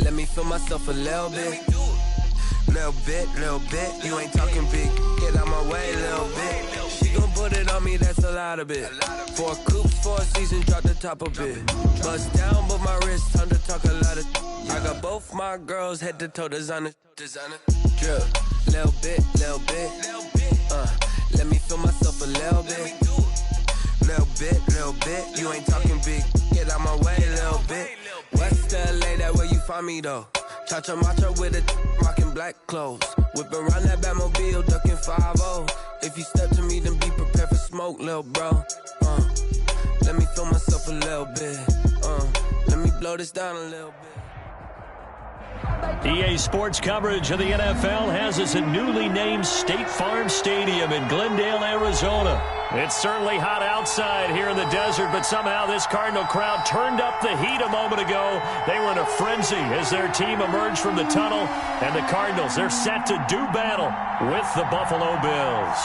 Let me feel myself a little bit. Little bit. You ain't talking big. Get out my way, little bit. She gon' put it on me, that's a lot of it. 4 coops, 4 seasons, drop the top a bit. Bust down, but my wrist, time to talk a lot of. I got both my girls head to toe designer. Drip, little bit. Let me feel myself a little bit. Little bit. You ain't talking big. Get out my way, little bit. West LA, that where you find me though. Cha-cha matcha with a rockin' black clothes. Whip around that Batmobile, ducking 5-0. If you step to me, then be prepared for smoke, lil' bro. Let me feel myself a little bit. Let me blow this down a little bit. EA Sports coverage of the NFL has us at newly named State Farm Stadium in Glendale, Arizona. It's certainly hot outside here in the desert, but somehow this Cardinal crowd turned up the heat a moment ago. They were in a frenzy as their team emerged from the tunnel, and the Cardinals, they're set to do battle with the Buffalo Bills.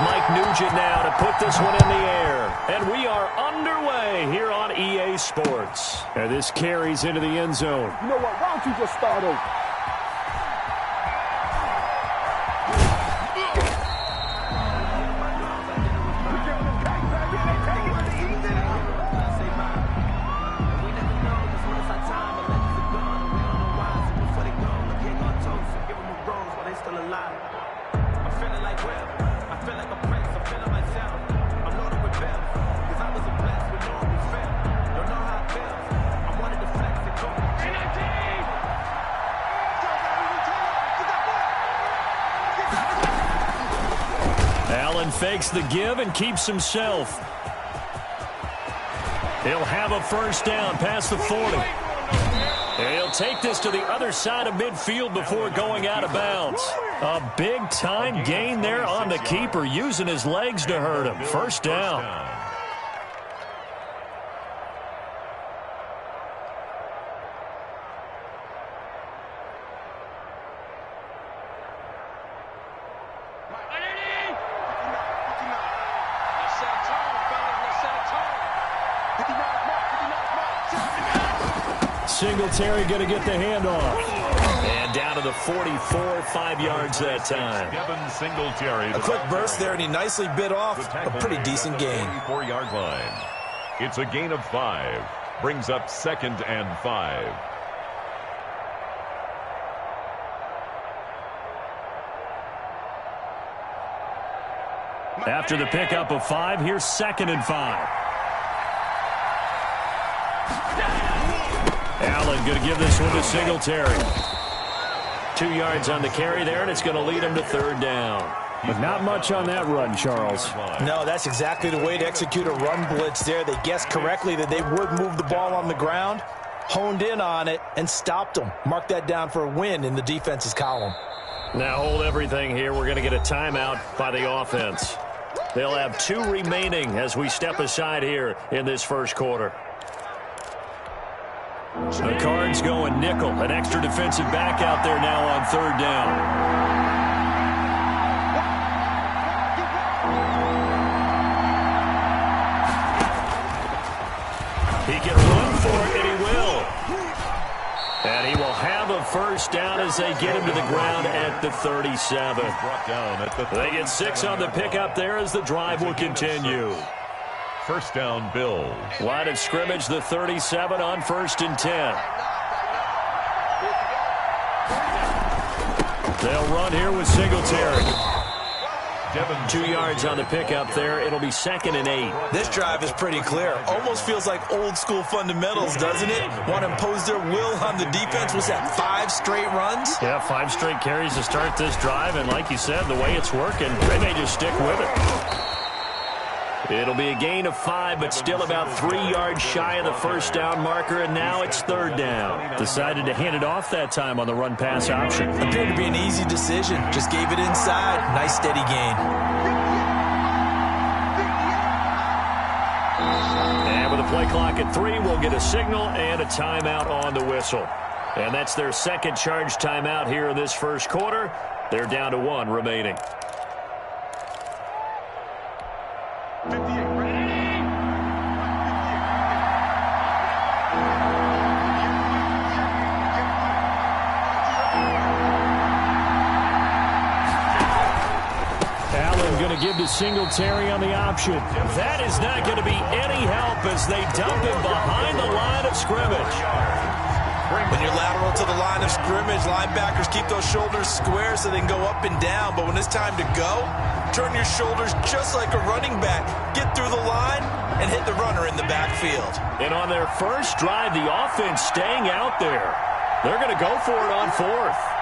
Mike Nugent now to put this one in the air. And we are underway here on EA Sports. And this carries into the end zone. You know what? Why don't you just start over? Fakes the give and keeps himself. He'll have a first down past the 40. And he'll take this to the other side of midfield before going out of bounds. A big-time gain there on the keeper, using his legs to hurt him. First down. Singletary going to get the handoff. And down to the 44, 5 yards that time. Singletary. A quick burst there, and he nicely bit off a pretty decent gain. 44-yard line. It's a gain of 5. Brings up 2nd and 5. After the pickup of 5, here's 2nd and 5. Allen going to give this one to Singletary. 2 yards on the carry there, and it's going to lead him to 3rd down. But not much on that run, Charles. No, that's exactly the way to execute a run blitz there. They guessed correctly that they would move the ball on the ground, honed in on it, and stopped them. Mark that down for a win in the defense's column. Now hold everything here. We're going to get a timeout by the offense. They'll have 2 remaining as we step aside here in this first quarter. The Cards going nickel. An extra defensive back out there now on 3rd down. He can run for it, and he will. And he will have a first down as they get him to the ground at the 37. They get 6 on the pickup there as the drive will continue. First down, Bills. Line of scrimmage, the 37 on 1st and 10. They'll run here with Singletary. 2 yards on the pickup there. It'll be 2nd and 8. This drive is pretty clear. Almost feels like old school fundamentals, doesn't it? Want to impose their will on the defense. Was that 5 straight runs? Yeah, 5 straight carries to start this drive. And like you said, the way it's working, they may just stick with it. It'll be a gain of 5, but still about 3 yards shy of the first down marker, and now it's 3rd down. Decided to hand it off that time on the run-pass option. Appeared to be an easy decision. Just gave it inside. Nice, steady gain. And with a play clock at 3. We'll get a signal and a timeout on the whistle. And that's their second charge timeout here in this first quarter. They're down to 1 remaining. Going to give to Singletary on the option. That is not going to be any help as they dump him behind the line of scrimmage. When you're lateral to the line of scrimmage, linebackers keep those shoulders square so they can go up and down. But when it's time to go, turn your shoulders just like a running back. Get through the line and hit the runner in the backfield. And on their first drive, the offense staying out there. They're going to go for it on 4th.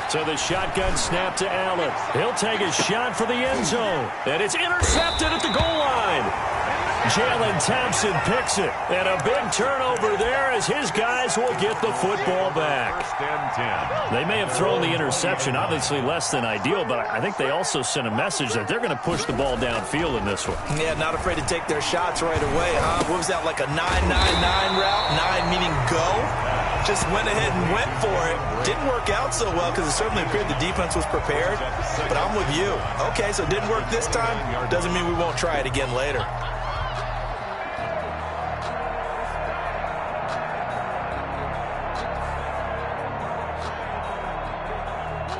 So the shotgun snap to Allen. He'll take a shot for the end zone. And it's intercepted at the goal line. Jalen Thompson picks it. And a big turnover there as his guys will get the football back. First and 10. They may have thrown the interception, obviously less than ideal, but I think they also sent a message that they're going to push the ball downfield in this one. Yeah, not afraid to take their shots right away, huh? What was that, like a 9-9-9 route? 9 meaning go? Just went ahead and went for it. Didn't work out so well because it certainly appeared the defense was prepared. But I'm with you. Okay, so it didn't work this time. Doesn't mean we won't try it again later.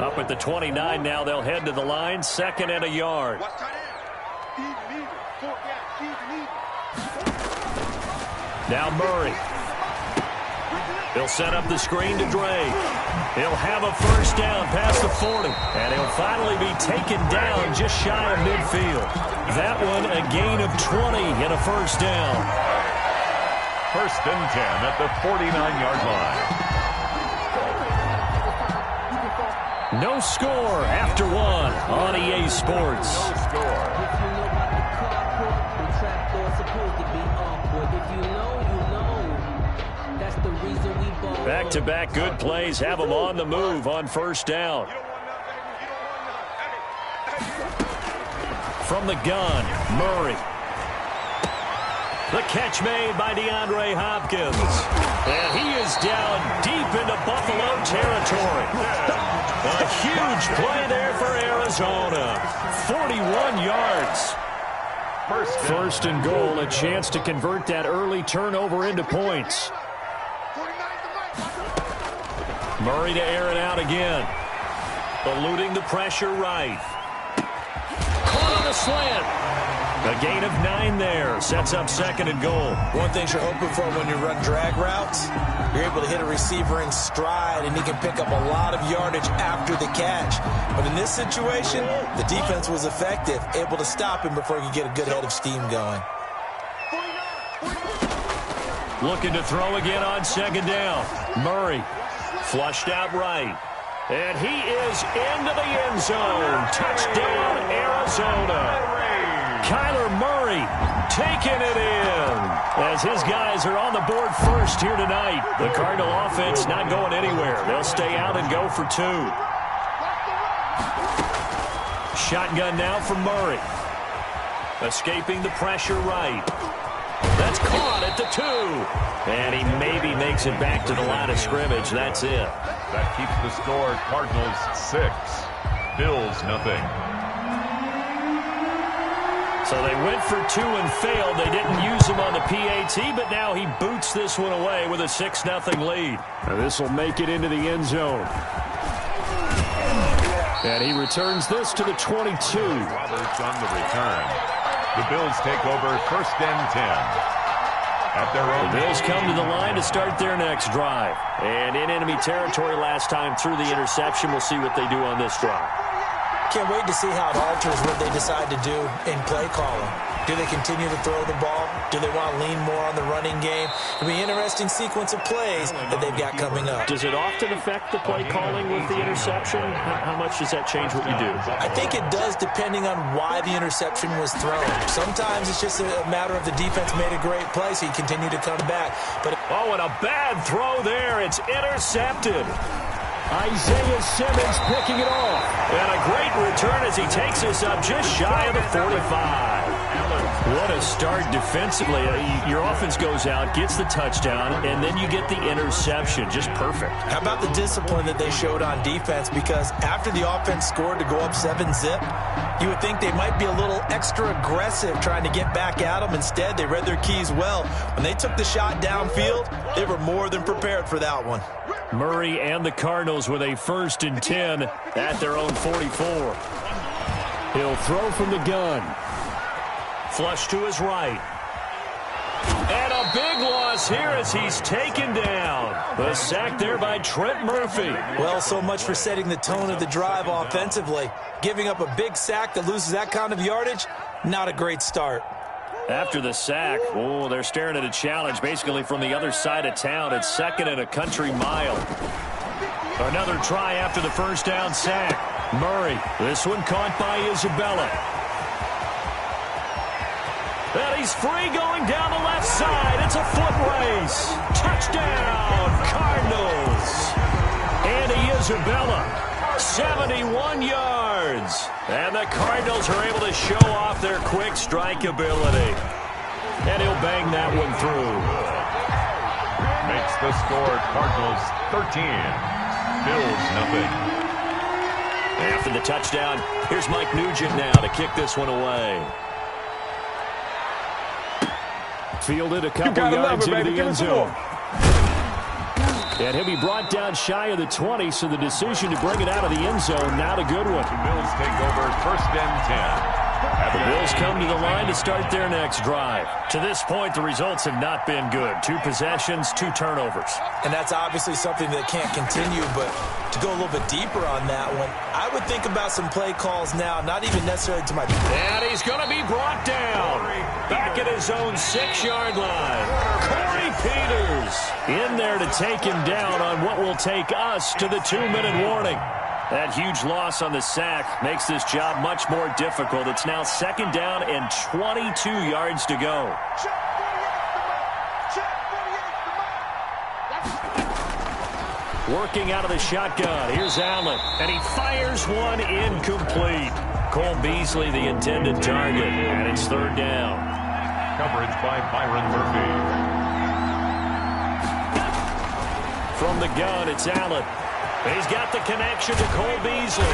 Up at the 29 now, they'll head to the line, 2nd and a yard. Now Murray. He'll set up the screen to Dre. He'll have a first down past the 40. And he'll finally be taken down just shy of midfield. That one a gain of 20 and a first down. First and 10 at the 49-yard line. No score after 1 on EA Sports. No score. Back-to-back good plays have them on the move on first down. From the gun, Murray. The catch made by DeAndre Hopkins. And he is down deep into Buffalo territory. A huge play there for Arizona. 41 yards. First and goal, a chance to convert that early turnover into points. Murray to air it out again. Eluding the pressure right. Caught on the slant. A gain of 9 there. Sets up 2nd and goal. One thing you're hoping for when you run drag routes, you're able to hit a receiver in stride, and he can pick up a lot of yardage after the catch. But in this situation, the defense was effective, able to stop him before he could get a good head of steam going. Looking to throw again on 2nd down. Murray flushed out right. And he is into the end zone. Touchdown, Arizona. Kyler Murray taking it in as his guys are on the board first here tonight. The Cardinal offense not going anywhere. They'll stay out and go for 2. Shotgun now for Murray. Escaping the pressure right. That's caught at the 2. And he maybe makes it back to the line of scrimmage. That's it. That keeps the score Cardinals 6, Bills nothing. So they went for 2 and failed. They didn't use him on the PAT, but now he boots this one away with a 6-0 lead. This will make it into the end zone. And he returns this to the 22. Roberts on the return. The Bills take over first and 10. At their own. The Bills come to the line to start their next drive. And in enemy territory last time through the interception. We'll see what they do on this drive. Can't wait to see how it alters what they decide to do in play calling. Do they continue to throw the ball? Do they want to lean more on the running game? It'll be an interesting sequence of plays that they've got coming up. Does it often affect the play calling with the interception? How much does that change what you do? I think it does depending on why the interception was thrown. Sometimes it's just a matter of the defense made a great play, so you continue to come back. But oh, and a bad throw there. It's intercepted. Isaiah Simmons picking it off. And a great return as he takes us up just shy of the 45. What a start defensively. Your offense goes out, gets the touchdown, and then you get the interception. Just perfect. How about the discipline that they showed on defense? Because after the offense scored to go up 7-zip, you would think they might be a little extra aggressive trying to get back at them. Instead, they read their keys well. When they took the shot downfield, they were more than prepared for that one. Murray and the Cardinals with a 1st and 10 at their own 44. He'll throw from the gun. Flush to his right. And a big loss here as he's taken down. The sack there by Trent Murphy. Well, so much for setting the tone of the drive offensively. Giving up a big sack that loses that kind of yardage, not a great start. After the sack, oh, they're staring at a challenge basically from the other side of town. It's 2nd and a country mile. Another try after the 1st down sack. Murray, this one caught by Isabella. And he's free going down the left side. It's a foot race. Touchdown, Cardinals. Andy Isabella, 71 yards. And the Cardinals are able to show off their quick strike ability. And he'll bang that one through. Makes the score Cardinals 13, Bills nothing. After the touchdown, here's Mike Nugent now to kick this one away. Fielded a couple yards into the end zone. And he'll be brought down shy of the 20, so the decision to bring it out of the end zone, not a good one. The Bills take over 1st and 10. The Bills come to the line to start their next drive. To this point, the results have not been good. 2 possessions, 2 turnovers. And that's obviously something that can't continue, but to go a little bit deeper on that one, I would think about some play calls now, not even necessarily to my... And he's going to be brought down. Back at his own 6-yard line. Corey Peters in there to take him down on what will take us to the 2-minute warning. That huge loss on the sack makes this job much more difficult. It's now 2nd down and 22 yards to go. Working out of the shotgun. Here's Allen. And he fires one incomplete. Cole Beasley, the intended target. And it's 3rd down. Coverage by Byron Murphy. From the gun, it's Allen. He's got the connection to Cole Beasley.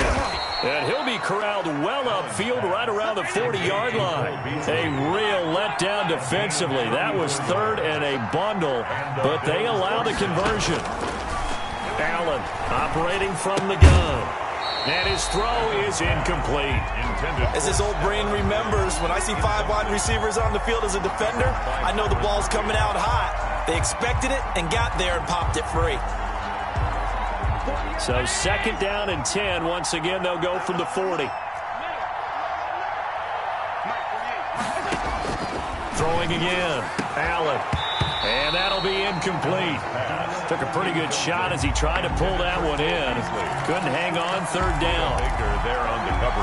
And he'll be corralled well upfield right around the 40-yard line. A real letdown defensively. That was 3rd and a bundle, but they allow the conversion. Allen operating from the gun. And his throw is incomplete. As his old brain remembers, when I see 5 wide receivers on the field as a defender, I know the ball's coming out hot. They expected it and got there and popped it free. So 2nd down and 10. Once again, they'll go from the 40. Throwing again. Allen. And that'll be incomplete. Took a pretty good shot as he tried to pull that one in. Couldn't hang on. 3rd down.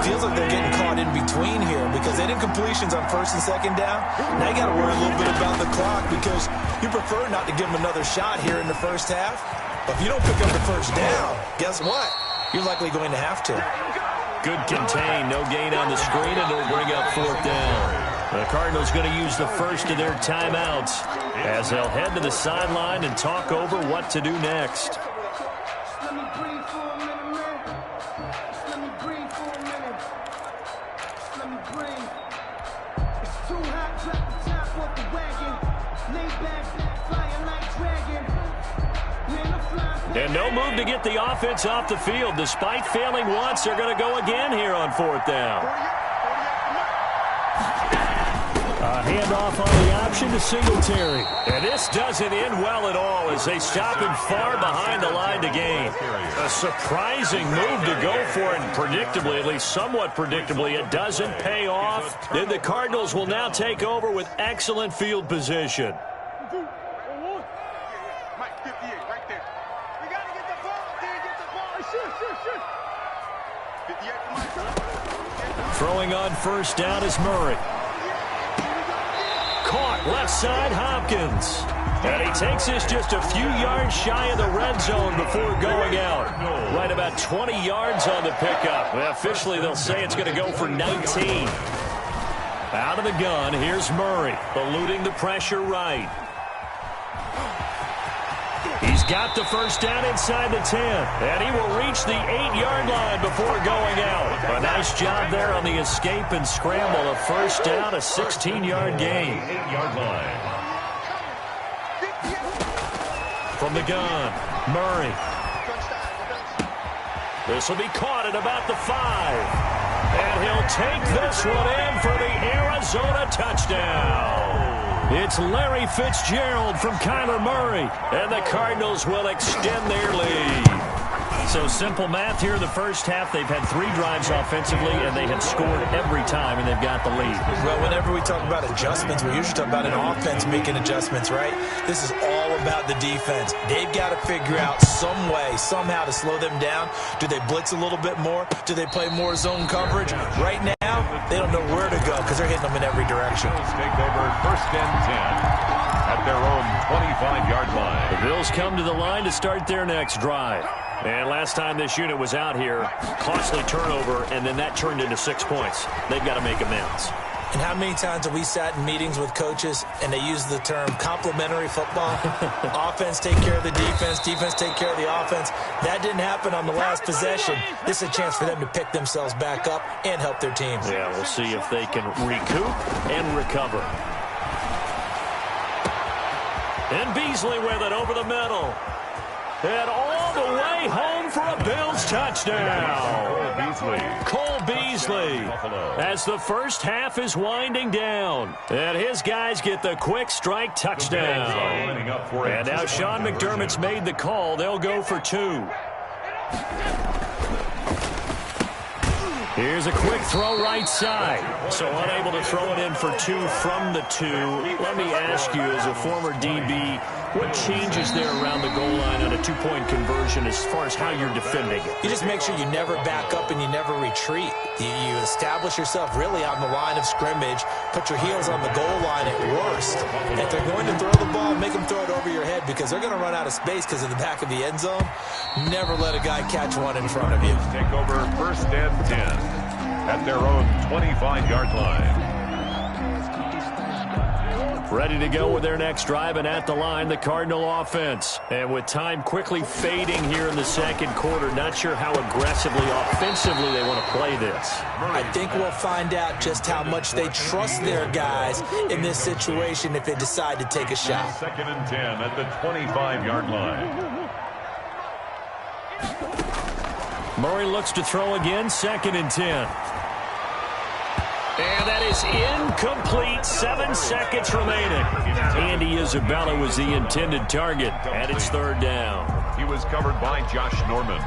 Feels like they're getting caught in between here because they did completions on 1st and 2nd down. Now you got to worry a little bit about the clock because you prefer not to give them another shot here in the 1st half. But if you don't pick up the 1st down, guess what? You're likely going to have to. Good contain. No gain on the screen, and they'll bring up 4th down. The Cardinals going to use the first of their timeouts as they'll head to the sideline and talk over what to do next. And no move to get the offense off the field. Despite failing once, they're going to go again here on 4th down. A handoff on the option to Singletary. And this doesn't end well at all as they stop him far behind the line to gain. A surprising move to go for it, and predictably, at least somewhat predictably, it doesn't pay off. Then the Cardinals will now take over with excellent field position. Throwing on 1st down is Murray. Caught left side, Hopkins. And he takes this just a few yards shy of the red zone before going out. Right about 20 yards on the pickup. Well, officially, they'll say it's going to go for 19. Out of the gun, here's Murray, eluding the pressure right. He's got the first down inside the 10, and he will reach the 8-yard line before going out. A nice job there on the escape and scramble. A first down, a 16-yard gain. 8-yard line. From the gun, Murray. This will be caught at about the 5. And he'll take this one in for the Arizona touchdown. It's Larry Fitzgerald from Kyler Murray. And the Cardinals will extend their lead. So simple math here in the first half. They've had 3 drives offensively, and they have scored every time, and they've got the lead. Well, whenever we talk about adjustments, we usually talk about an offense making adjustments, right? This is all about the defense. They've got to figure out some way, somehow to slow them down. Do they blitz a little bit more? Do they play more zone coverage? Right now, they don't know where to go because they're hitting them in every direction. Bills take over first and 10 at their own 25-yard line. The Bills come to the line to start their next drive. And last time this unit was out here, costly turnover, and then that turned into 6 points. They've got to make amends. And how many times have we sat in meetings with coaches and they use the term complementary football? Offense take care of the defense, defense take care of the offense. That didn't happen on the last possession. This is a chance for them to pick themselves back up and help their teams. Yeah, we'll see if they can recoup and recover. And Beasley with it over the middle. And all the way home for a Bills touchdown. Cole Beasley as the first half is winding down. And his guys get the quick strike touchdown. And now Sean McDermott's made the call. They'll go for 2. Here's a quick throw right side. So unable to throw it in for 2 from the 2. Let me ask you, as a former DB, what changes there around the goal line on a 2-point conversion as far as how you're defending it? You just make sure you never back up and you never retreat. You establish yourself really on the line of scrimmage, put your heels on the goal line at worst. If they're going to throw the ball, make them throw it over your head because they're going to run out of space because of the back of the end zone. Never let a guy catch one in front of you. Take over first and 10 at their own 25-yard line. Ready to go with their next drive, and at the line, the Cardinal offense. And with time quickly fading here in the second quarter, not sure how aggressively, offensively they want to play this. I think we'll find out just how much they trust their guys in this situation if they decide to take a shot. Second and 10 at the 25-yard line. Murray looks to throw again, second and 10. And that is incomplete. 7 seconds remaining. Andy Isabella was the intended target, and it's third down. He was covered by Josh Norman.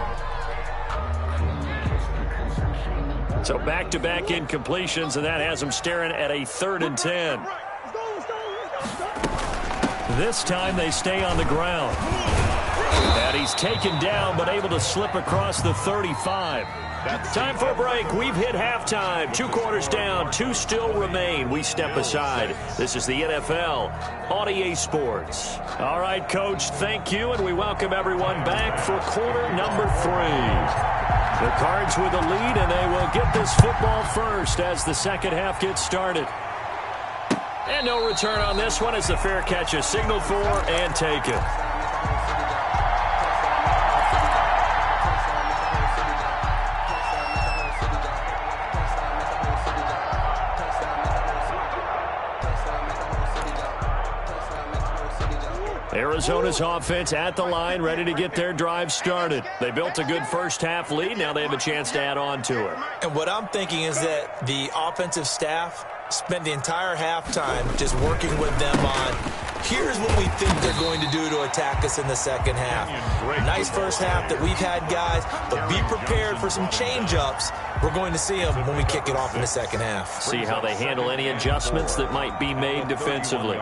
So back-to-back incompletions, and that has him staring at a 3rd and 10. This time they stay on the ground. And he's taken down, but able to slip across the 35. Time for a break. We've hit halftime. 2 quarters down. 2 still remain. We step aside. This is the NFL on EA Sports. All right, Coach, thank you, and we welcome everyone back for quarter number 3. The Cards with the lead, and they will get this football first as the second half gets started. And no return on this one as the fair catch is signaled for and taken. Arizona's offense at the line, ready to get their drive started. They built a good first half lead. Now they have a chance to add on to it. And what I'm thinking is that the offensive staff spent the entire halftime just working with them on, here's what we think they're going to do to attack us in the second half. Nice first half that we've had, guys, but be prepared for some change-ups. We're going to see them when we kick it off in the second half. See how they handle any adjustments that might be made defensively.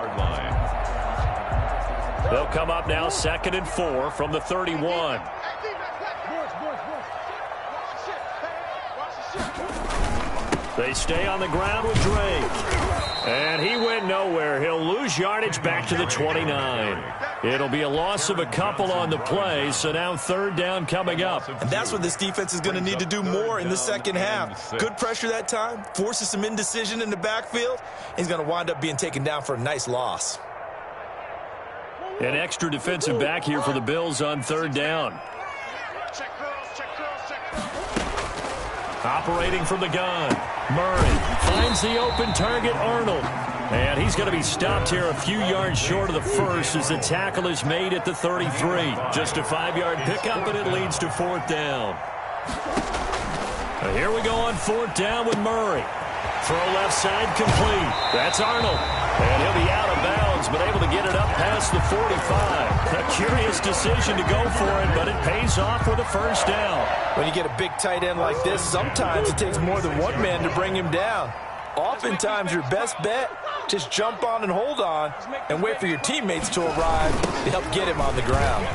They'll come up now, 2nd and 4 from the 31. They stay on the ground with Drake. And he went nowhere. He'll lose yardage back to the 29. It'll be a loss of a couple on the play, so now third down coming up. And that's what this defense is going to need to do more in the second half. Good pressure that time, forces some indecision in the backfield. He's going to wind up being taken down for a nice loss. An extra defensive back here for the Bills on third down. Operating from the gun, Murray finds the open target, Arnold. And he's going to be stopped here a few yards short of the first as the tackle is made at the 33. Just a 5-yard pickup, and it leads to fourth down. Here we go on fourth down with Murray. Throw left side complete. That's Arnold. And he'll be out of bounds, but able to get it up past the 45. A curious decision to go for it, but it pays off with a first down. When you get a big tight end like this, sometimes it takes more than one man to bring him down. Oftentimes, your best bet, just jump on and hold on and wait for your teammates to arrive to help get him on the ground.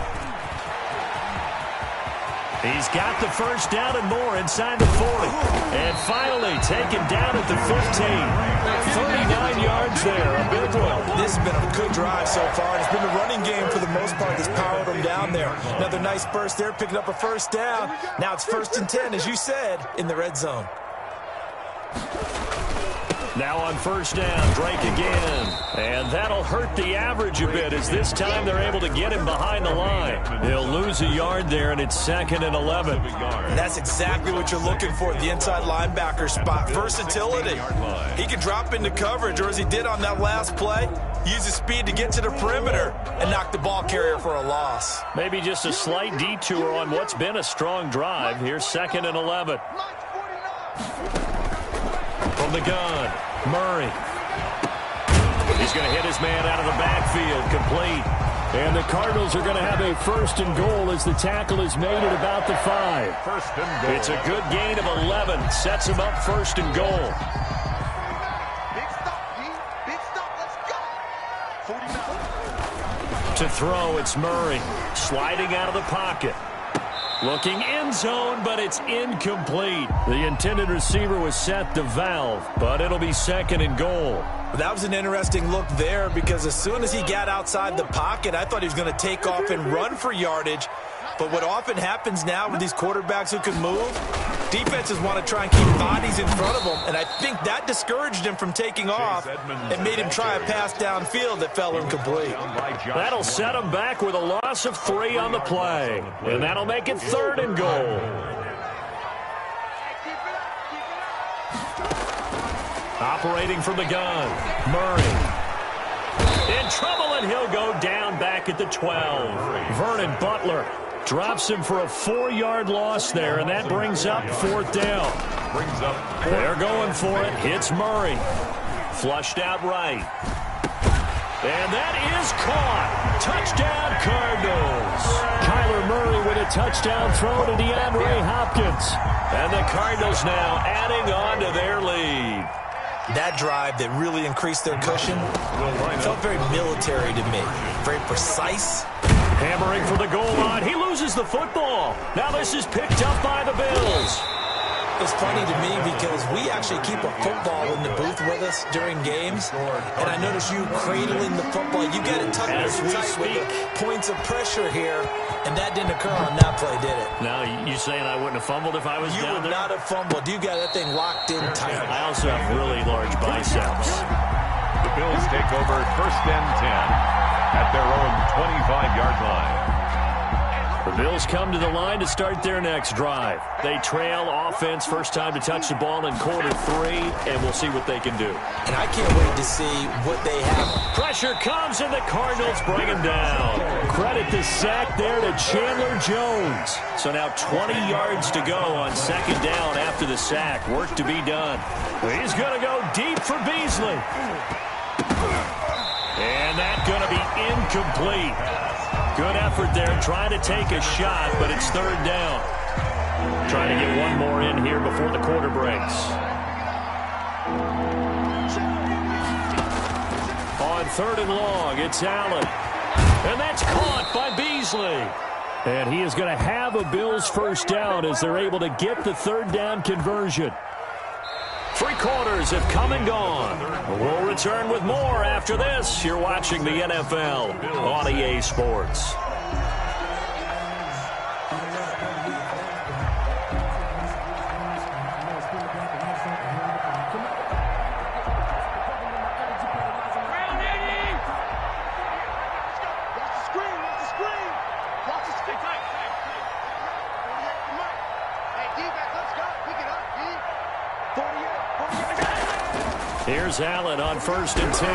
He's got the first down and more inside the 40. And finally taken down at the 15. 39 yards there, a big one. This has been a good drive so far. It's been the running game for the most part that's powered them down there. Another nice burst there, picking up a first down. Now it's 1st and 10, as you said, in the red zone. Now on first down, Drake again. And that'll hurt the average a bit as this time they're able to get him behind the line. He'll lose a yard there, and it's 2nd and 11. And that's exactly what you're looking for at the inside linebacker spot. Versatility. He can drop into coverage, or as he did on that last play, use his speed to get to the perimeter and knock the ball carrier for a loss. Maybe just a slight detour on what's been a strong drive. Here's 2nd and 11. From the gun, Murray. He's going to hit his man out of the backfield, complete. And the Cardinals are going to have a 1st and goal as the tackle is made at about the 5. 1st and goal. It's a good gain of 11. Sets him up 1st and goal. To throw, it's Murray. Sliding out of the pocket. Looking end zone, but it's incomplete. The intended receiver was set to Valve, but it'll be 2nd and goal. That was an interesting look there because as soon as he got outside the pocket, I thought he was going to take off and run for yardage. But what often happens now with these quarterbacks who can move, defenses want to try and keep bodies in front of them, and I think that discouraged him from taking off and made him try a pass downfield that fell incomplete. That'll set him back with a loss of 3 on the play, and that'll make it 3rd and goal. Operating from the gun, Murray. In trouble, and he'll go down back at the 12. Vernon Butler drops him for a 4-yard loss there, and that brings up 4th down. They're going for it. Hits Murray. Flushed out right. And that is caught. Touchdown, Cardinals. Kyler Murray with a touchdown throw to DeAndre Hopkins. And the Cardinals now adding on to their lead. That drive that really increased their cushion felt very military to me. Very precise. Hammering for the goal line. He loses the football. Now this is picked up by the Bills. It's funny to me because we actually keep a football in the booth with us during games, and I notice you cradling the football. You got it tucked tight with the points of pressure here, and that didn't occur on that play, did it? Now, you saying I wouldn't have fumbled if I was down there? You would not have fumbled. You got that thing locked in tight. I also have really large biceps. The Bills take over 1st and 10 at their own 25-yard line. The Bills come to the line to start their next drive. They trail offense, first time to touch the ball in quarter 3, and we'll see what they can do. And I can't wait to see what they have. Pressure comes, and the Cardinals bring him down. Credit the sack there to Chandler Jones. So now 20 yards to go on 2nd down after the sack. Work to be done. He's going to go deep for Beasley. And that's going to be incomplete. Good effort there, trying to take a shot, but it's 3rd down. Trying to get one more in here before the quarter breaks. On 3rd and long, it's Allen. And that's caught by Beasley. And he is going to have a Bills first down as they're able to get the 3rd down conversion. Three quarters have come and gone. We'll return with more after this. You're watching the NFL on EA Sports. Here's Allen on 1st and 10.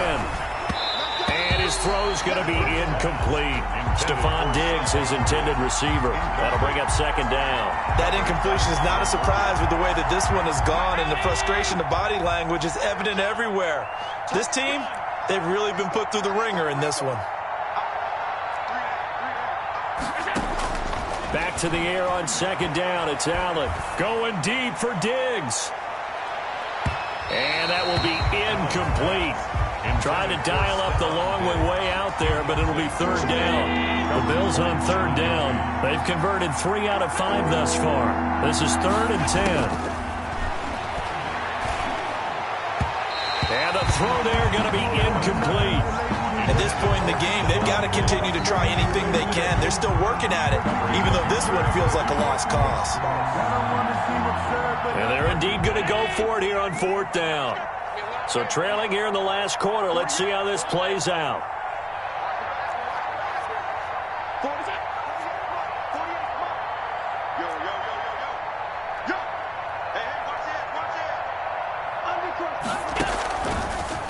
And his throw's going to be incomplete. Stephon Diggs, his intended receiver. That'll bring up 2nd down. That incompletion is not a surprise with the way that this one has gone, and the frustration, the body language is evident everywhere. This team, they've really been put through the ringer in this one. Back to the air on 2nd down. It's Allen going deep for Diggs. And that will be incomplete. Trying to dial up the long way out there, but it'll be 3rd down. The Bills on 3rd down. They've converted 3 out of 5 thus far. This is 3rd and 10. And the throw there going to be incomplete. At this point in the game, they've got to continue to try anything they can. They're still working at it, even though this one feels like a lost cause. And they're indeed going to go for it here on 4th down. So trailing here in the last quarter. Let's see how this plays out.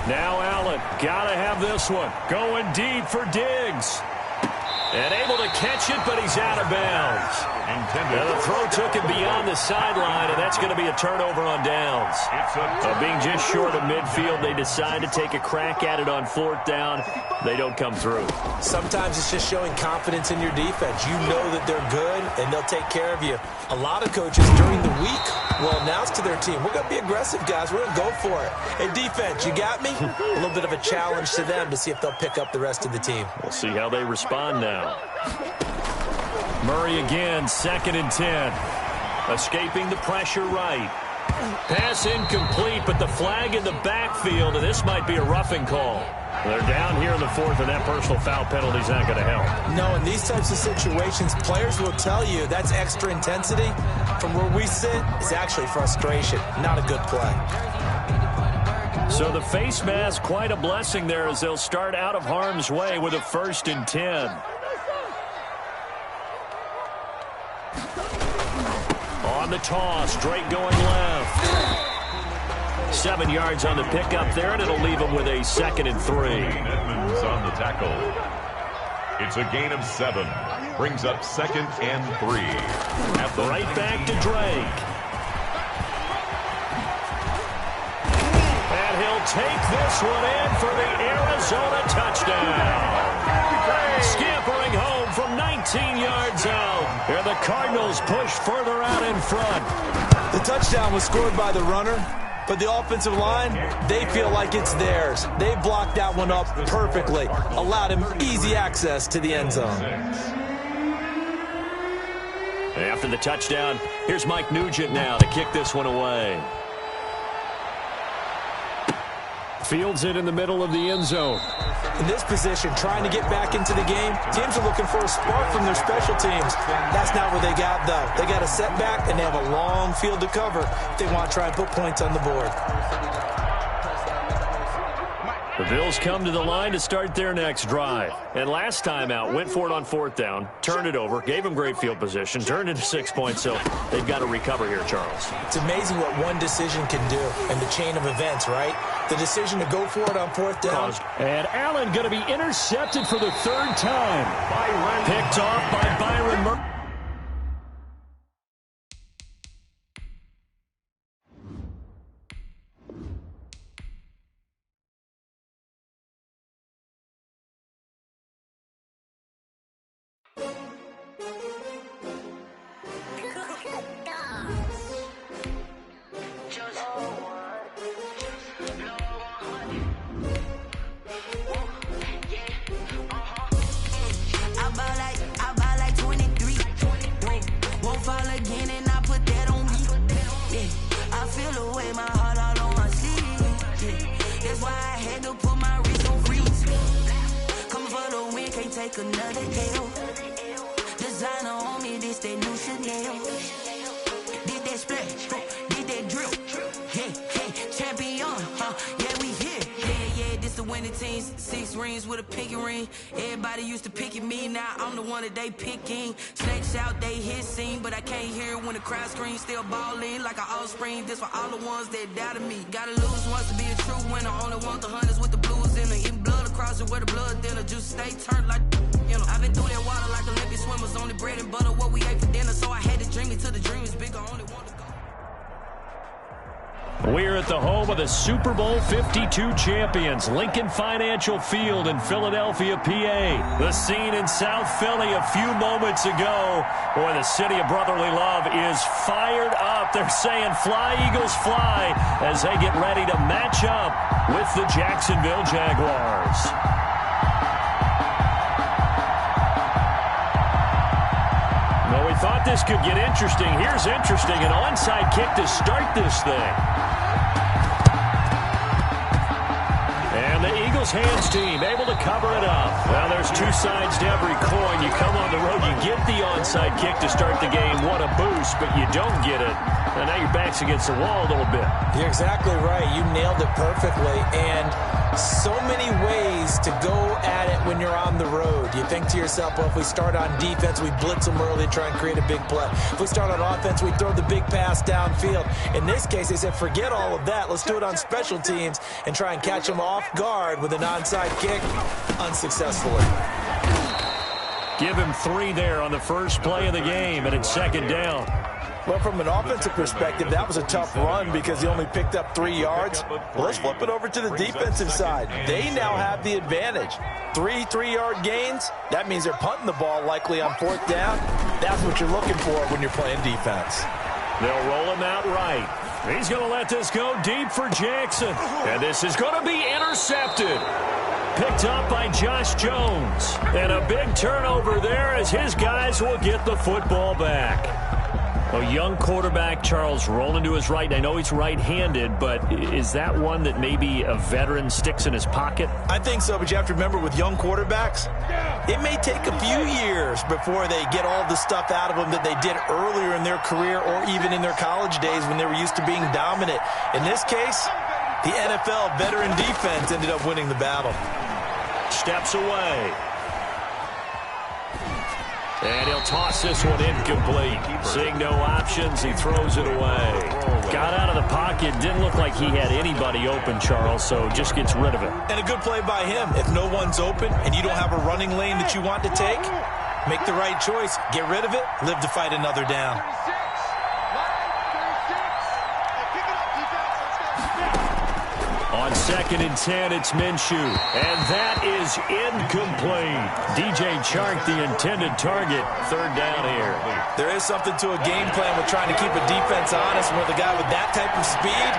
Now Allen, gotta have this one. Going deep for Diggs. And able to catch it, but he's out of bounds. And the throw took him beyond the sideline, and that's going to be a turnover on downs. Being just short of midfield, they decide to take a crack at it on 4th down. They don't come through. Sometimes it's just showing confidence in your defense. You know that they're good, and they'll take care of you. A lot of coaches during the week will announce to their team, we're going to be aggressive, guys. We're going to go for it. Hey, defense, you got me? A little bit of a challenge to them to see if they'll pick up the rest of the team. We'll see how they respond now. Murray again, 2nd and 10. Escaping the pressure right. Pass incomplete, but the flag in the backfield, and this might be a roughing call. They're down here in the 4th, and that personal foul penalty is not going to help. No, in these types of situations, players will tell you that's extra intensity. From where we sit, it's actually frustration, not a good play. So the face mask, quite a blessing there as they'll start out of harm's way with a 1st and 10. On the toss, straight going left. 7 yards on the pickup there, and it'll leave him with a 2nd and 3. Edmonds on the tackle. It's a gain of 7. Brings up 2nd and 3. At the right back to Drake. And he'll take this one in for the Arizona touchdown. Scampering home from 19 yards out. And the Cardinals push further out in front. The touchdown was scored by the runner, but the offensive line, they feel like it's theirs. They blocked that one up perfectly, allowed him easy access to the end zone. After the touchdown, here's Mike Nugent now to kick this one away. Fields it in the middle of the end zone. In this position, trying to get back into the game, teams are looking for a spark from their special teams. That's not what they got, though. They got a setback, and they have a long field to cover if they want to try and put points on the board. The Bills come to the line to start their next drive. And last time out, went for it on 4th down, turned it over, gave them great field position, turned into 6 points, so they've got to recover here, Charles. It's amazing what one decision can do in the chain of events, right? The decision to go for it on 4th down. And Allen going to be intercepted for the 3rd time. Picked off by Byron Murray. I ball like 23. can't take another L. Designer on me, this that new Chanel. Did that splash, did that drip. Hey, champion, yeah, we here. Yeah, this the winning team. 6 rings with a pinky ring. Everybody used to picking me, now I'm the one that they picking. Snakes out, they hit scene, but I can't hear it when the crowd screams. Still ballin' like an offspring. This for all the ones that doubted me. Gotta lose once to be a true winner. Only want the hunters with the blues in them. Eating blood across it where the blood thinner. Just stay turned like, you know. I've been through that water like Olympic swimmers. Only bread and butter, what we ate for dinner. So I had to dream it till the dream is bigger. Only want to go. We're at the home of the Super Bowl 52 champions, Lincoln Financial Field in Philadelphia, PA. The scene in South Philly a few moments ago. Boy, the city of brotherly love is fired up. They're saying, fly, Eagles, fly, as they get ready to match up with the Jacksonville Jaguars. Well, we thought this could get interesting. Here's interesting. An onside kick to start this thing. And the Eagles hands team able to cover it up. Well, there's two sides to every coin. You come on the road, you get the onside kick to start the game. What a boost, but you don't get it. And now your back's against the wall a little bit. You're exactly right. You nailed it perfectly. And so many ways to go at it when you're on the road. You think to yourself, well, if we start on defense, we blitz them early, try and create a big play. If we start on offense, we throw the big pass downfield. In this case, they said, forget all of that. Let's do it on special teams and try and catch them off guard with an onside kick unsuccessfully. Give him 3 there on the first play of the game, and it's second down. Well, from an offensive perspective, that was a tough run because he only picked up 3 yards. Well, let's flip it over to the defensive side. They now have the advantage. 3 3-yard gains, that means they're punting the ball likely on 4th down. That's what you're looking for when you're playing defense. They'll roll him out right. He's going to let this go deep for Jackson. And this is going to be intercepted. Picked up by Josh Jones. And a big turnover there as his guys will get the football back. A young quarterback, Charles, rolling to his right. I know he's right-handed, but is that one that maybe a veteran sticks in his pocket? I think so, but you have to remember with young quarterbacks, it may take a few years before they get all the stuff out of them that they did earlier in their career or even in their college days when they were used to being dominant. In this case, the NFL veteran defense ended up winning the battle. Steps away. And he'll toss this one incomplete. Seeing no options, he throws it away. Got out of the pocket. Didn't look like he had anybody open, Charles, so just gets rid of it. And a good play by him. If no one's open and you don't have a running lane that you want to take, make the right choice. Get rid of it. Live to fight another down. On 2nd and 10, it's Minshew. And that is incomplete. DJ Chark, the intended target. 3rd down here. There is something to a game plan with trying to keep a defense honest. With a guy with that type of speed,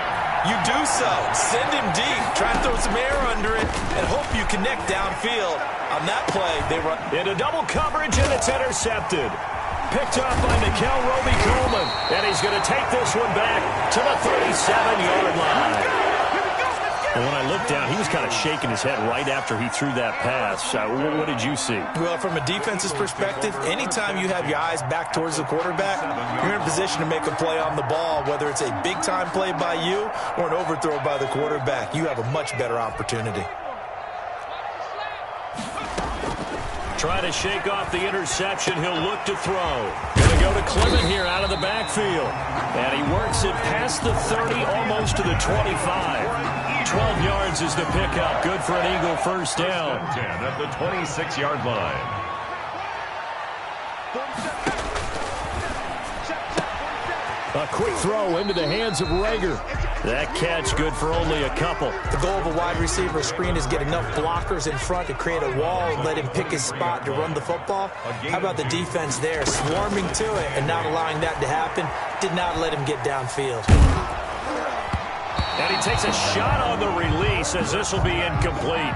you do so. Send him deep. Try and throw some air under it and hope you connect downfield. On that play, they run into double coverage, and it's intercepted. Picked up by Mikel Roby-Coleman. And he's going to take this one back to the 37-yard line. And when I looked down, he was kind of shaking his head right after he threw that pass. What did you see? Well, from a defense's perspective, anytime you have your eyes back towards the quarterback, you're in a position to make a play on the ball, whether it's a big-time play by you or an overthrow by the quarterback. You have a much better opportunity. Trying to shake off the interception. He'll look to throw. Going to go to Clement here out of the backfield. And he works it past the 30, almost to the 25. 12 yards is the pickup. Good for an Eagle first down. 10 at the 26-yard line. A quick throw into the hands of Rager. That catch good for only a couple. The goal of a wide receiver screen is get enough blockers in front to create a wall and let him pick his spot to run the football. How about the defense there, swarming to it and not allowing that to happen? Did not let him get downfield. And he takes a shot on the release as this will be incomplete.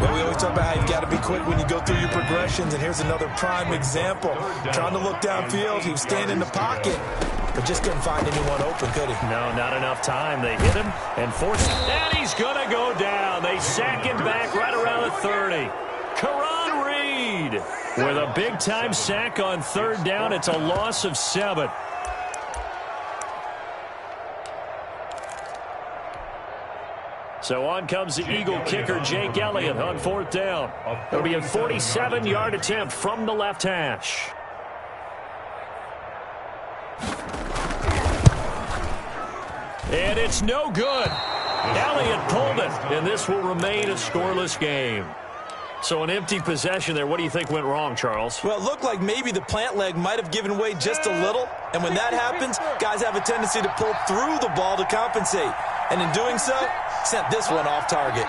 Well, we always talk about how you've got to be quick when you go through your progressions, and here's another prime example. Trying to look downfield, he was standing in the pocket, but just couldn't find anyone open, could he? No, not enough time. They hit him and forced him. And he's going to go down. They sack him back right around the 30. Karan Reed. lead. With a big-time sack on third down, it's a loss of 7. So on comes the Eagle kicker, Jake Elliott, on fourth down. It'll be a 47-yard attempt from the left hash. And it's no good. Elliott pulled it, and this will remain a scoreless game. So an empty possession there. What do you think went wrong, Charles? Well, it looked like maybe the plant leg might have given way just a little. And when that happens, guys have a tendency to pull through the ball to compensate. And in doing so, sent this one off target.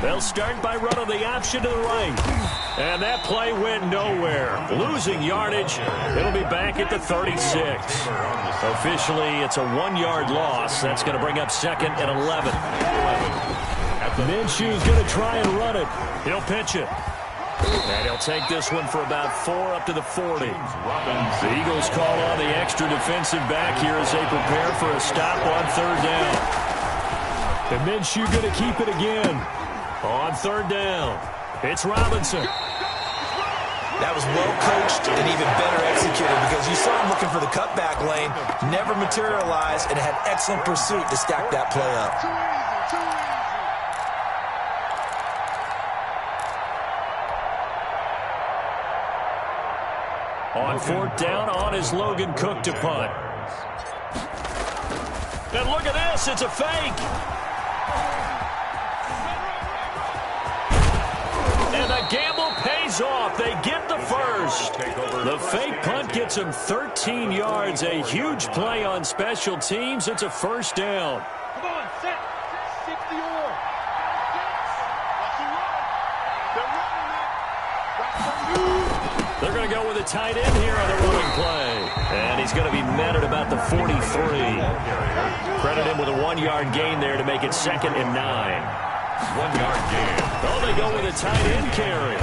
They'll start by running the option to the right. And that play went nowhere. Losing yardage. It'll be back at the 36. Officially, it's a 1-yard loss. That's going to bring up 2nd and 11. Minshew's going to try and run it. He'll pitch it. And he'll take this one for about 4 up to the 40. The Eagles call on the extra defensive back here as they prepare for a stop on third down. And Minshew going to keep it again. On third down, it's Robinson. That was well coached and even better executed because you saw him looking for the cutback lane, never materialized, and had excellent pursuit to stack that play up. On fourth down, on is Logan Cook to punt. And look at this, it's a fake. And the gamble pays off. They get the first. The fake punt gets him 13 yards. A huge play on special teams. It's a first down. Come on, set. 60 or. They're going to go with a tight end here on the running play. And he's going to be met at about the 43. Credit him with a 1-yard gain there to make it 2nd and 9. 1-yard gain. Oh, they go with a tight end carry.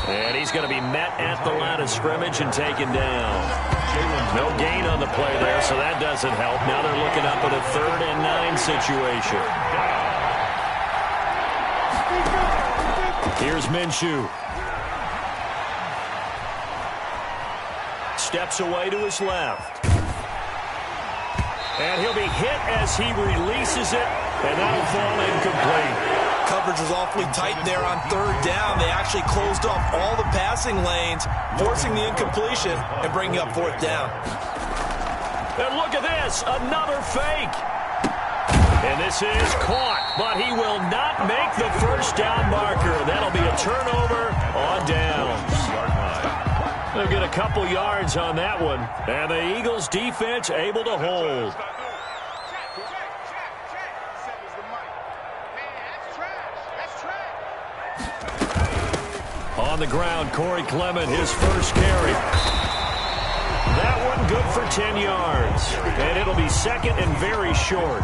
And he's going to be met at the line of scrimmage and taken down. No gain on the play there, so that doesn't help. Now they're looking up at a 3rd and 9 situation. Here's Minshew. Steps away to his left. And he'll be hit as he releases it, and that'll fall incomplete. Coverage was awfully tight there on third down. They actually closed off all the passing lanes, forcing the incompletion and bringing up fourth down. And look at this, another fake. And this is caught, but he will not make the first down marker. That'll be a turnover on downs. They'll get a couple yards on that one. And the Eagles defense able to hold. On the ground, Corey Clement, his first carry. That one good for 10 yards. And it'll be 2nd and very short.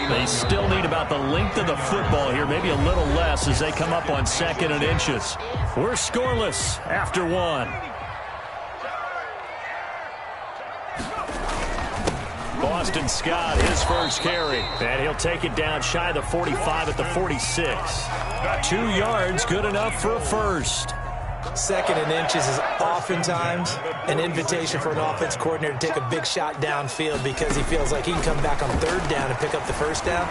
They still need about the length of the football here, maybe a little less as they come up on 2nd and inches. We're scoreless after 1. Boston Scott, his first carry. And he'll take it down shy of the 45 at the 46. 2 yards, good enough for a first. 2nd and inches is oftentimes an invitation for an offense coordinator to take a big shot downfield because he feels like he can come back on third down and pick up the first down.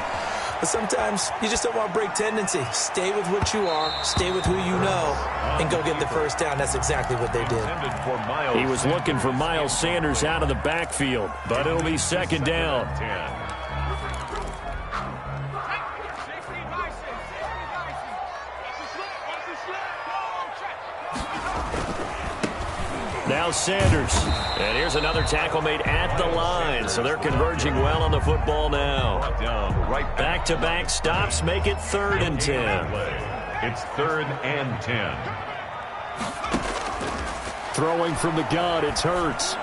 But sometimes you just don't want to break tendency. Stay with what you are, stay with who you know, and go get the first down. That's exactly what they did. He was looking for Miles Sanders out of the backfield, but it'll be 2nd down. Now Sanders. And here's another tackle made at the line. So they're converging well on the football now. Back-to-back stops make it 3rd and 10. It's 3rd and 10. Throwing from the gun, it's Hurts.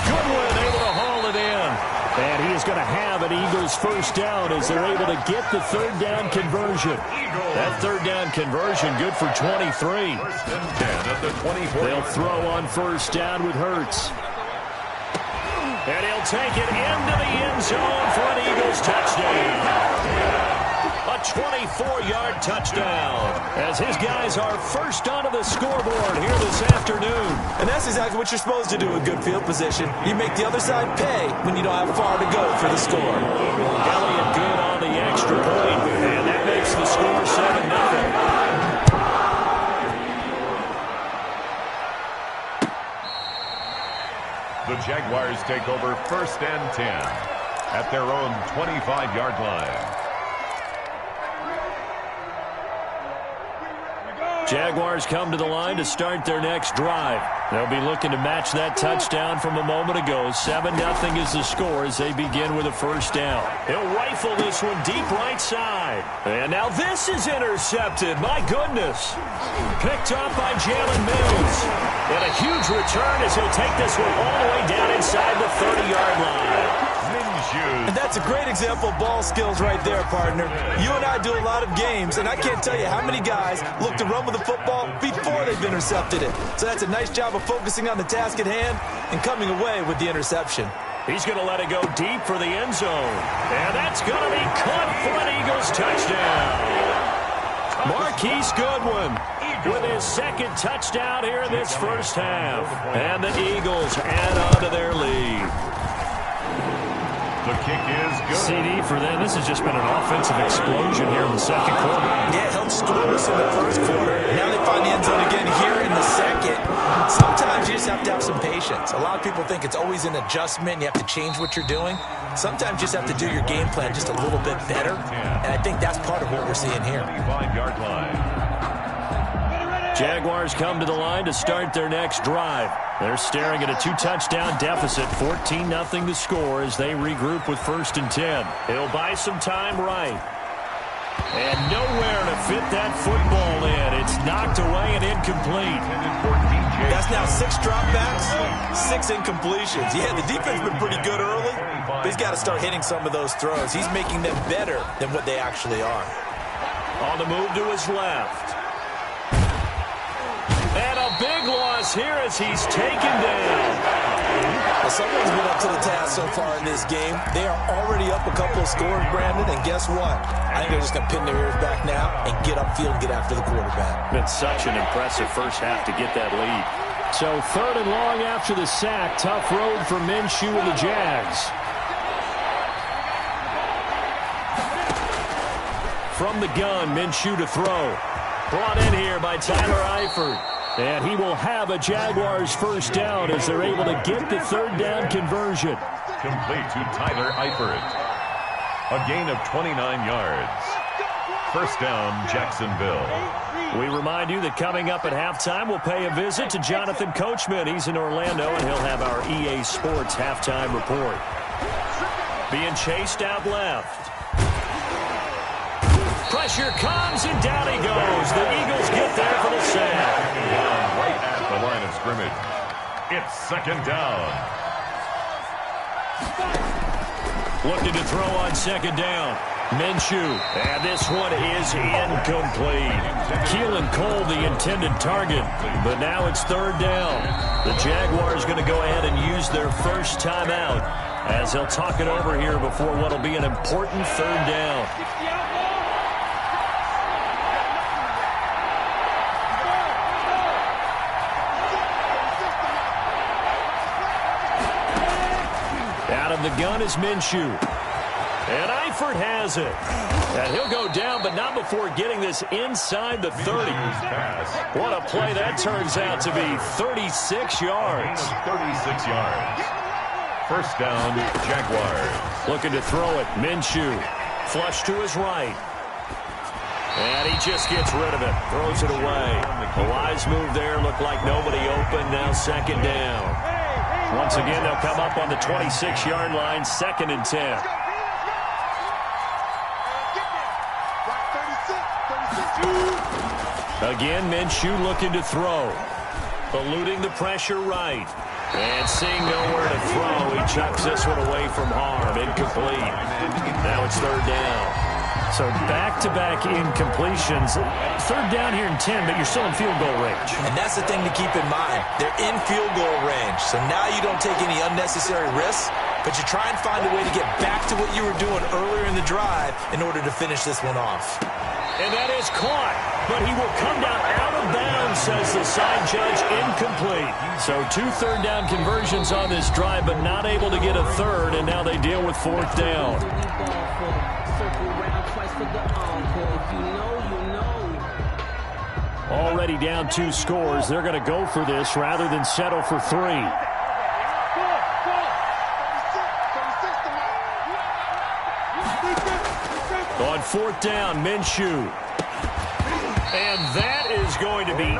Goodwin able to haul it in. And he is going to have an Eagles first down as they're able to get the 3rd down conversion. That 3rd down conversion good for 23. 1st and 10 at the 24. They'll throw on first down with Hurts. And he'll take it into the end zone for an Eagles touchdown. A 24-yard touchdown. As his guys are first onto the scoreboard here this afternoon. And that's exactly what you're supposed to do in good field position. You make the other side pay when you don't have far to go for the score. Elliott good on the extra point, and that makes the score 7-0. The Jaguars take over 1st and 10 at their own 25-yard line. Jaguars come to the line to start their next drive. They'll be looking to match that touchdown from a moment ago. 7-0 is the score as they begin with a first down. He'll rifle this one deep right side. And now this is intercepted. My goodness. Picked off by Jalen Mills. And a huge return as he'll take this one all the way down inside the 30-yard line. And that's a great example of ball skills right there, partner. You and I do a lot of games, and I can't tell you how many guys look to run with the football before they've intercepted it. So that's a nice job of focusing on the task at hand and coming away with the interception. He's going to let it go deep for the end zone. And that's going to be caught for an Eagles touchdown. Marquise Goodwin with his second touchdown here in this first half. And the Eagles add on to their lead. The kick is good. CD for them. This has just been an offensive explosion here in the second quarter. Yeah, held scoreless in the first quarter. Now they find the end zone again here in the second. Sometimes you just have to have some patience. A lot of people think it's always an adjustment. You have to change what you're doing. Sometimes you just have to do your game plan just a little bit better. And I think that's part of what we're seeing here. 25-yard line. Jaguars come to the line to start their next drive. They're staring at a 2-touchdown deficit, 14-0 the score as they regroup with 1st and 10. He'll buy some time right. And nowhere to fit that football in. It's knocked away and incomplete. That's now 6 dropbacks, 6 incompletions. Yeah, the defense has been pretty good early, but he's got to start hitting some of those throws. He's making them better than what they actually are. On the move to his left. And a big loss here as he's taken down. Well, someone's been up to the task so far in this game. They are already up a couple of scores, Brandon, and guess what? I think they're just going to pin their ears back now and get upfield and get after the quarterback. Been such an impressive first half to get that lead. So 3rd and long after the sack. Tough road for Minshew and the Jags. From the gun, Minshew to throw. Brought in here by Tyler Eifert. And he will have a Jaguars first down as they're able to get the 3rd down conversion. Complete to Tyler Eifert. A gain of 29 yards. First down, Jacksonville. We remind you that coming up at halftime, we'll pay a visit to Jonathan Coachman. He's in Orlando, and he'll have our EA Sports halftime report. Being chased out left. Pressure comes, and down he goes. The Eagles get there for the sack. Right at the line of scrimmage. It's 2nd down. Looking to throw on 2nd down. Minshew. And this one is incomplete. Keelan Cole, the intended target. But now it's 3rd down. The Jaguars going to go ahead and use their first timeout as they'll talk it over here before what will be an important 3rd down. The gun is Minshew. And Eifert has it. And he'll go down, but not before getting this inside the 30. What a play that turns out to be. 36 yards. 36 yards. First down, Jaguars. Looking to throw it. Minshew. Flush to his right. And he just gets rid of it. Throws it away. A wise move there. Looked like nobody open. Now 2nd down. Once again, they'll come up on the 26-yard line, 2nd and 10. Again, Minshew looking to throw. Eluding the pressure right. And seeing nowhere to throw, he chucks this one away from harm. Incomplete. Now it's 3rd down. So back-to-back incompletions. 3rd down here in 10, but you're still in field goal range. And that's the thing to keep in mind. They're in field goal range. So now you don't take any unnecessary risks. but you try and find a way to get back to what you were doing earlier in the drive in order to finish this one off. And that is caught, but he will come down out of bounds, says the side judge, incomplete. So 2 third-down conversions on this drive, but not able to get a third, and now they deal with 4th down. Already down 2 scores. They're going to go for this rather than settle for 3. On 4th down, Minshew. And that is going to be